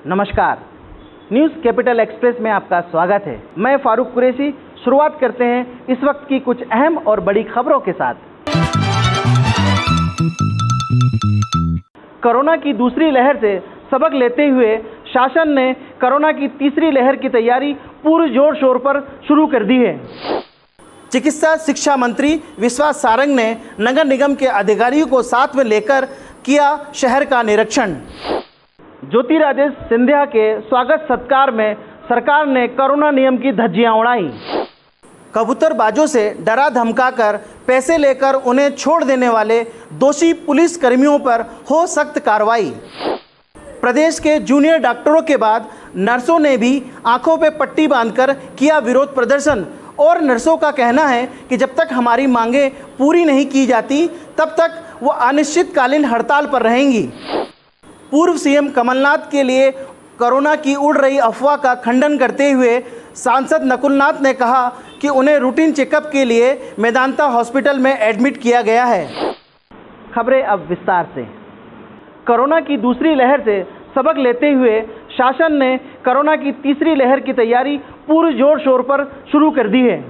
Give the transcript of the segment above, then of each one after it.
नमस्कार, news capital express में आपका स्वागत है। मैं फारूक कुरैशी। शुरुआत करते हैं इस वक्त की कुछ अहम और बड़ी खबरों के साथ। कोरोना की दूसरी लहर से सबक लेते हुए शासन ने कोरोना की तीसरी लहर की तैयारी पूरे जोर शोर पर शुरू कर दी है। चिकित्सा शिक्षा मंत्री विश्वास सारंग ने नगर निगम के अधिकारियों को साथ में लेकर किया शहर का निरीक्षण। ज्योतिरादित्य सिंधिया के स्वागत सत्कार में सरकार ने कोरोना नियम की धज्जियां उड़ाई। कबूतरबाजों से डरा धमकाकर पैसे लेकर उन्हें छोड़ देने वाले दोषी पुलिस कर्मियों पर हो सख्त कार्रवाई। प्रदेश के जूनियर डॉक्टरों के बाद नर्सों ने भी आंखों पे पट्टी बांधकर किया विरोध प्रदर्शन और नर्सों का कहना है कि जब तक हमारी मांगें पूरी नहीं की जाती तब तक वो अनिश्चितकालीन हड़ताल पर रहेंगी। पूर्व सीएम कमलनाथ के लिए कोरोना की उड़ रही अफवाह का खंडन करते हुए सांसद नकुलनाथ ने कहा कि उन्हें रूटीन चेकअप के लिए मेदांता हॉस्पिटल में एडमिट किया गया है। खबरें अब विस्तार से। कोरोना की दूसरी लहर से सबक लेते हुए शासन ने कोरोना की तीसरी लहर की तैयारी पूरे जोर शोर पर शुरू कर दी है।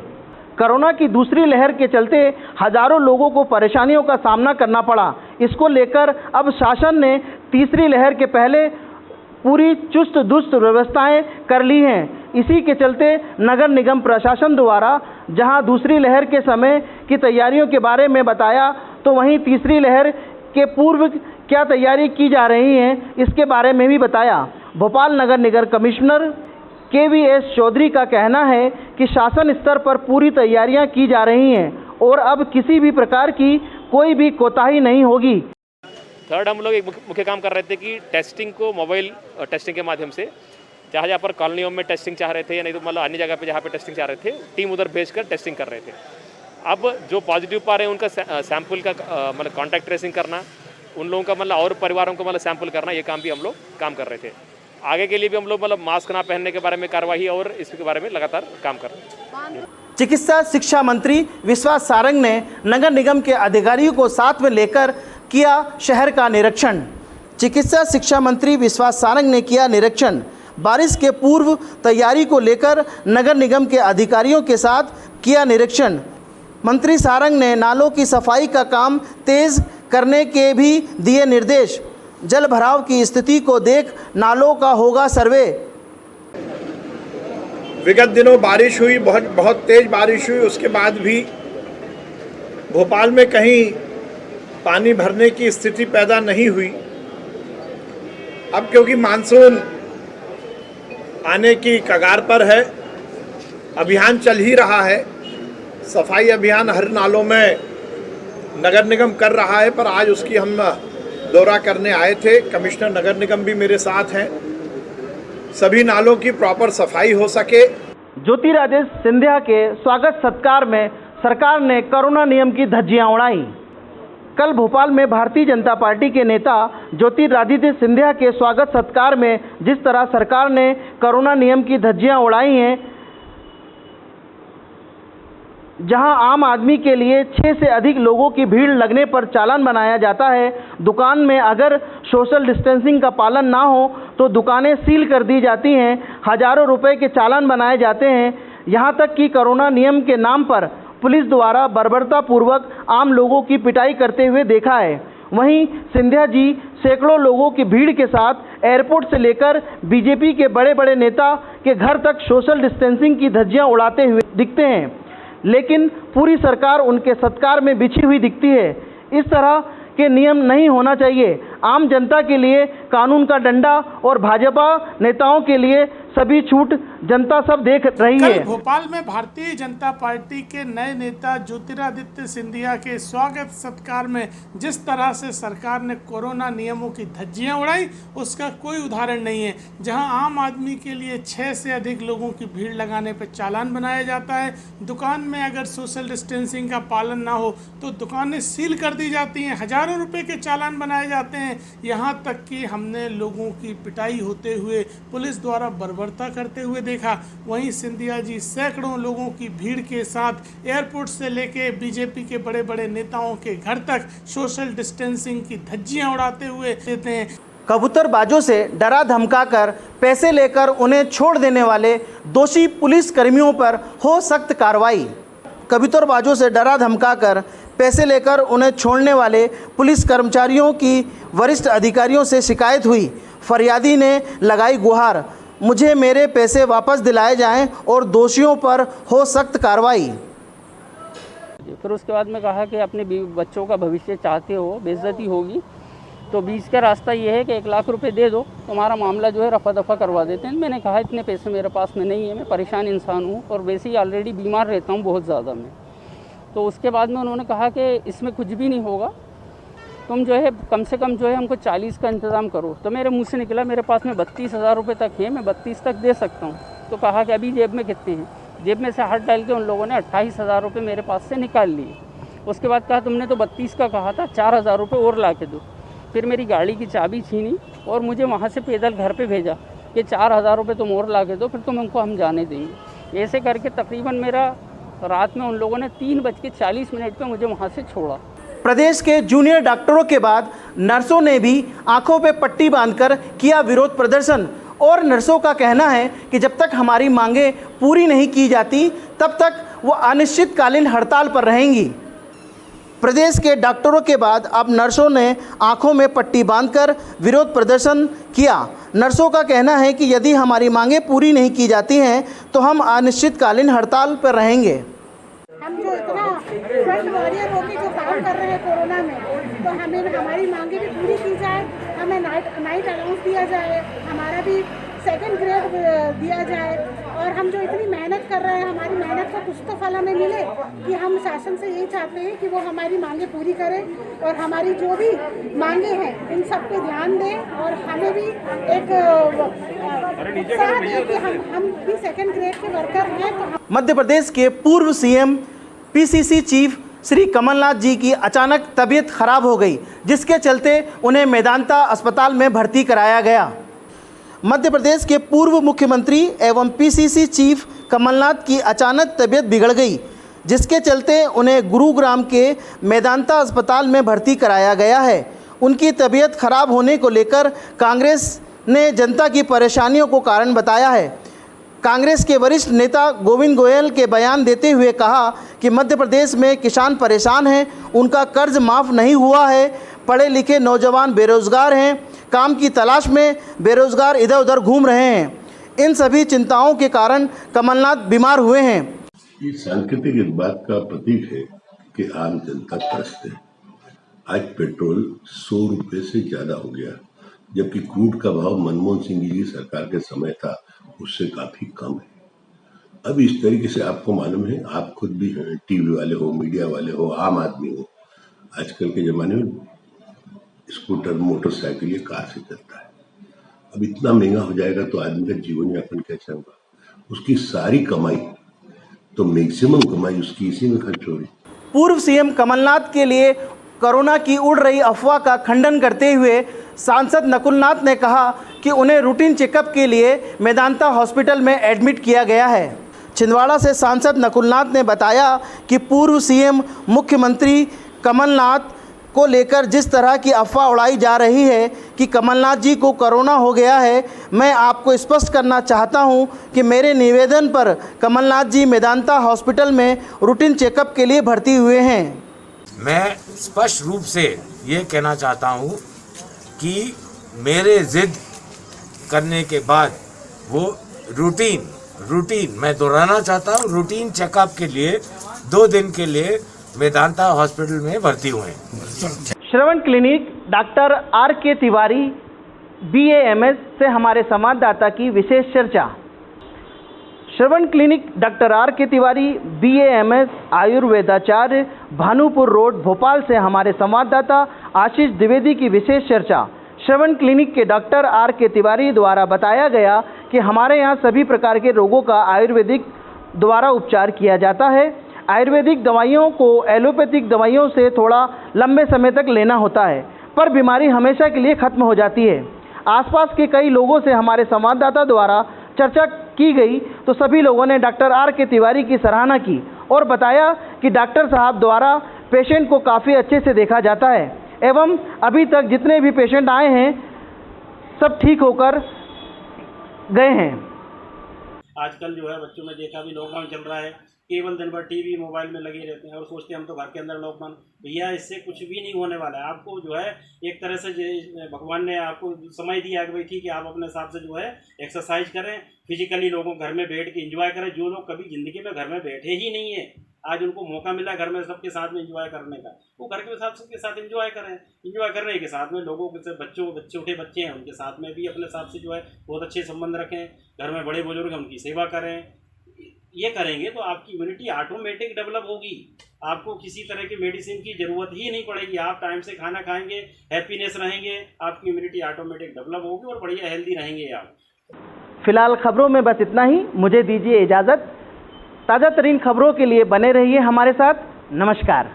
कोरोना की दूसरी लहर के चलते हजारों लोगों को परेशानियों का सामना करना पड़ा। इसको लेकर अब शासन ने तीसरी लहर के पहले पूरी चुस्त दुरुस्त व्यवस्थाएं कर ली हैं। इसी के चलते नगर निगम प्रशासन द्वारा जहां दूसरी लहर के समय की तैयारियों के बारे में बताया, तो वहीं तीसरी लहर के पूर्व क्या तैयारी की जा रही है इसके बारे में भी बताया। भोपाल नगर निगम कमिश्नर KVS चौधरी का कहना है कि शासन स्तर पर पूरी तैयारियां की जा रही हैं और अब किसी भी प्रकार की कोई भी कोताही नहीं होगी। थर्ड, हम लोग एक मुख्य काम कर रहे थे कि टेस्टिंग को मोबाइल टेस्टिंग के माध्यम से जहाँ पर कॉलोनियों में टेस्टिंग चाह रहे थे या नहीं तो मतलब अन्य जगह पे जहाँ पे टेस्टिंग चाह रहे थे, टीम उधर भेजकर टेस्टिंग कर रहे थे। अब जो पॉजिटिव पा रहे हैं उनका सैंपल का मतलब कॉन्टैक्ट ट्रेसिंग करना, उन लोगों का मतलब और परिवारों को मतलब सैंपल करना, ये काम भी हम लोग काम कर रहे थे। आगे के लिए भी हम लोग मतलब मास्क ना पहनने के बारे में कार्रवाई और इसके बारे में लगातार काम कर रहे हैं। चिकित्सा शिक्षा मंत्री विश्वास सारंग ने नगर निगम के अधिकारियों को साथ में लेकर किया शहर का निरीक्षण। चिकित्सा शिक्षा मंत्री विश्वास सारंग ने किया निरीक्षण। बारिश के पूर्व तैयारी को लेकर नगर निगम के अधिकारियों के साथ किया निरीक्षण। मंत्री सारंग ने नालों की सफाई का काम तेज करने के भी दिए निर्देश। जल भराव की स्थिति को देख नालों का होगा सर्वे। विगत दिनों बारिश हुई, बहुत तेज बारिश हुई, उसके बाद भी भोपाल में कहीं पानी भरने की स्थिति पैदा नहीं हुई। अब क्योंकि मानसून आने की कगार पर है, अभियान चल ही रहा है, सफाई अभियान हर नालों में नगर निगम कर रहा है, पर आज उसकी हम दौरा करने आए थे। कमिश्नर नगर निगम भी मेरे साथ हैं, सभी नालों की प्रॉपर सफाई हो सके। ज्योतिरादित्य सिंधिया के स्वागत सत्कार में सरकार ने कोरोना नियम की धज्जियां उड़ाई। कल भोपाल में भारतीय जनता पार्टी के नेता ज्योतिरादित्य सिंधिया के स्वागत सत्कार में जिस तरह सरकार ने कोरोना नियम की धज्जियां उड़ाई हैं, जहां आम आदमी के लिए 6 से अधिक लोगों की भीड़ लगने पर चालान बनाया जाता है। दुकान में अगर सोशल डिस्टेंसिंग का पालन ना हो तो दुकानें सील कर दी जाती हैं, हजारों रुपए के चालान बनाए जाते हैं। यहां तक कि कोरोना नियम के नाम पर पुलिस द्वारा बर्बरतापूर्वक आम लोगों की पिटाई करते हुए देखा है। वहीं सिंधिया जी सैकड़ों लोगों की भीड़ के साथ एयरपोर्ट से लेकर बीजेपी के बड़े बड़े नेता के घर तक सोशल डिस्टेंसिंग की धज्जियां उड़ाते हुए दिखते हैं, लेकिन पूरी सरकार उनके सत्कार में बिछी हुई दिखती है। इस तरह के नियम नहीं होना चाहिए। आम जनता के लिए कानून का डंडा और भाजपा नेताओं के लिए सभी छूट जनता सब देख रही है। भोपाल में भारतीय जनता पार्टी के नए नेता ज्योतिरादित्य सिंधिया के स्वागत सत्कार में जिस तरह से सरकार ने कोरोना नियमों की धज्जियां उड़ाई, उसका कोई उदाहरण नहीं है। जहां आम आदमी के लिए 6 से अधिक लोगों की भीड़ लगाने पर चालान बनाया जाता है, दुकान में अगर सोशल डिस्टेंसिंग का पालन ना हो तो दुकानें सील कर दी जाती हैं, हजारों रुपए के चालान बनाए जाते हैं। यहाँ तक कि हमने लोगों की पिटाई होते हुए पुलिस द्वारा बर्बरता करते हुए देखा। वहीं सिंधिया जी सैकड़ों लोगों की भीड़ के साथ एयरपोर्ट से लेके बीजेपी के बड़े बड़े नेताओं के घर तक सोशल डिस्टेंसिंग की धज्जियां उड़ाते हुए देते हैं। कबूतरबाजों से डरा धमकाकर पैसे लेकर उन्हें छोड़ देने वाले दोषी पुलिस कर्मियों पर हो सख्त कार्रवाई। कबूतरबाजों से डरा धमकाकर पैसे लेकर उन्हें छोड़ने वाले पुलिस कर्मचारियों की वरिष्ठ अधिकारियों से शिकायत हुई। फरियादी ने लगाई गुहार, मुझे मेरे पैसे वापस दिलाए जाएं और दोषियों पर हो सख्त कार्रवाई। फिर उसके बाद में कहा कि अपने बच्चों का भविष्य चाहते हो, बेइज्जती होगी, तो बीच का रास्ता ये है कि 1 लाख रुपए दे दो, तुम्हारा मामला जो है रफा दफा करवा देते हैं। मैंने कहा इतने पैसे मेरे पास में नहीं है, मैं परेशान इंसान हूँ और वैसे ही ऑलरेडी बीमार रहता हूँ बहुत ज़्यादा मैं। तो उसके बाद में उन्होंने कहा कि इसमें कुछ भी नहीं होगा, तुम जो है कम से कम जो है हमको 40 का इंतज़ाम करो। तो मेरे मुँह से निकला मेरे पास में 32,000 रुपये तक है, मैं 32 तक दे सकता हूँ। तो कहा कि अभी जेब में कितने हैं, जेब में से हाथ डाल के उन लोगों ने 28,000 रुपये मेरे पास से निकाल लिए। उसके बाद कहा तुमने तो 32 का कहा था, 4,000 रुपये और ला के दो। फिर मेरी गाड़ी की चाबी छीनी और मुझे वहाँ से पैदल घर पे भेजा कि 4,000 रुपये तुम और ला के दो, फिर तुम हमको हम जाने देंगे। ऐसे करके तकरीबन मेरा रात में उन लोगों ने 3:40 पे मुझे वहाँ से छोड़ा। प्रदेश के जूनियर डॉक्टरों के बाद नर्सों ने भी आंखों पे पट्टी बांधकर किया विरोध प्रदर्शन और नर्सों का कहना है कि जब तक हमारी मांगें पूरी नहीं की जाती तब तक वो अनिश्चितकालीन हड़ताल पर रहेंगी। प्रदेश के डॉक्टरों के बाद अब नर्सों ने आंखों में पट्टी बांधकर विरोध प्रदर्शन किया। नर्सों का कहना है कि यदि हमारी मांगें पूरी नहीं की जाती हैं तो हम अनिश्चितकालीन हड़ताल पर रहेंगे। हम जो इतना फ्रंट वॉरियर होकर जो काम कर रहे हैं कोरोना में, तो हमें हमारी मांगें भी पूरी की जाए, हमें नाइट अलाउंस दिया जाए, हमारा भी 2nd ग्रेड दिया जाए और हम जो इतनी मेहनत कर रहे हैं हमारी मेहनत का कुछ तो फल हमें मिले। कि हम शासन से यही चाहते हैं कि वो हमारी मांगें पूरी करें और हमारी जो भी मांगें हैं इन सब पे ध्यान दें और हमें भी एक उत्साह दें कि हम भी 2nd ग्रेड के वर्कर हैं। तो मध्य प्रदेश के पूर्व CM PCC chief Shri Kamalnath ji की अचानक तबीयत खराब हो गई, जिसके चलते उन्हें मेदांता अस्पताल में भर्ती कराया गया। मध्य प्रदेश के पूर्व मुख्यमंत्री एवं पीसीसी चीफ कमलनाथ की अचानक तबीयत बिगड़ गई, जिसके चलते उन्हें गुरुग्राम के मेदांता अस्पताल में भर्ती कराया गया है। उनकी तबीयत खराब होने को लेकर कांग्रेस ने जनता की परेशानियों को कारण बताया है। कांग्रेस के वरिष्ठ नेता गोविंद गोयल के बयान देते हुए कहा कि मध्य प्रदेश में किसान परेशान हैं, उनका कर्ज माफ़ नहीं हुआ है, पढ़े लिखे नौजवान बेरोज़गार हैं, काम की तलाश में बेरोज़गार इधर उधर घूम रहे हैं। इन सभी चिंताओं के कारण कमलनाथ बीमार हुए हैं। ये सांकेतिक इस बात का प्रतीक है कि आम जनता त्रस्त है। आज पेट्रोल 100 रुपये से ज़्यादा हो गया, जबकि क्रूड का भाव मनमोहन सिंह जी सरकार के समय था उससे काफ़ी कम है। अब इस तरीके से आपको मालूम है, आप खुद भी टीवी वाले हो, मीडिया वाले हो, आम आदमी हो, आजकल के ज़माने में स्कूटर, मोटरसाइकिल ये कार से चलता है। अब इतना महंगा हो जाएगा तो आदमी का जीवन यापन कैसे होगा? उसकी सारी कमाई, तो मैक्सिमम कमाई उसकी इसी में खर्च हो रही। पूर्व सीएम कमलनाथ के लिए कोरोना की उड़ रही अफवाह का खंडन करते हुए सांसद नकुलनाथ ने कहा कि उन्हें रूटीन चेकअप के लिए मेदांता हॉस्पिटल में एडमिट किया गया है। छिंदवाड़ा से सांसद नकुलनाथ ने बताया कि पूर्व सीएम मुख्यमंत्री कमलनाथ को लेकर जिस तरह की अफवाह उड़ाई जा रही है कि कमलनाथ जी को कोरोना हो गया है, मैं आपको स्पष्ट करना चाहता हूं कि मेरे निवेदन पर कमलनाथ जी मेदांता हॉस्पिटल में रूटीन चेकअप के लिए भर्ती हुए हैं। मैं स्पष्ट रूप से ये कहना चाहता हूं कि मेरे जिद करने के बाद वो रूटीन मैं दोहराना चाहता हूं, रूटीन चेकअप के लिए 2 दिन के लिए मेदांता हॉस्पिटल में भर्ती हुए। Shravan clinic doctor R.K. Tiwari BAMS से हमारे संवाददाता की विशेष चर्चा। Shravan clinic doctor R.K. Tiwari BAMS आयुर्वेदाचार्य भानुपुर रोड भोपाल से हमारे संवाददाता आशीष द्विवेदी की विशेष चर्चा। श्रवण क्लिनिक के डॉक्टर R.K. तिवारी द्वारा बताया गया कि हमारे यहाँ सभी प्रकार के रोगों का आयुर्वेदिक द्वारा उपचार किया जाता है। आयुर्वेदिक दवाइयों को एलोपैथिक दवाइयों से थोड़ा लंबे समय तक लेना होता है, पर बीमारी हमेशा के लिए खत्म हो जाती है। आसपास के कई लोगों से हमारे संवाददाता द्वारा चर्चा की गई तो सभी लोगों ने डॉक्टर R.K. तिवारी की सराहना की और बताया कि डॉक्टर साहब द्वारा पेशेंट को काफ़ी अच्छे से देखा जाता है एवं अभी तक जितने भी पेशेंट आए हैं सब ठीक होकर गए हैं। आजकल जो है बच्चों में देखा भी लॉकडाउन चल रहा है, केवल दिन भर टीवी मोबाइल में लगे रहते हैं और सोचते हैं हम तो घर के अंदर लॉकडाउन। भैया इससे कुछ भी नहीं होने वाला है। आपको जो है एक तरह से भगवान ने आपको समय दिया है भाई ठीक है, आप अपने हिसाब से जो है एक्सरसाइज करें, फिजिकली लोगों घर में बैठ के एंजॉय करें। जो लोग कभी ज़िंदगी में घर में बैठे ही नहीं है, आज उनको मौका मिला घर में सबके साथ में एंजॉय करने का, वो घर के साथ सबके साथ एंजॉय करें। एंजॉय करने के साथ में लोगों के छोटे बच्चे हैं उनके साथ में भी अपने हिसाब से जो है बहुत अच्छे संबंध रखें। घर में बड़े बुजुर्ग हैं उनकी सेवा करें। ये करेंगे तो आपकी इम्यूनिटी ऑटोमेटिक डेवलप होगी। आपको किसी तरह की मेडिसिन की ज़रूरत ही नहीं पड़ेगी। आप टाइम से खाना खाएंगे, हैप्पीनेस रहेंगे, आपकी इम्यूनिटी ऑटोमेटिक डेवलप होगी और बढ़िया हेल्दी रहेंगे आप। फिलहाल खबरों में बस इतना ही। मुझे दीजिए इजाज़त। ताज़ा तरीन खबरों के लिए बने रहिए हमारे साथ। नमस्कार।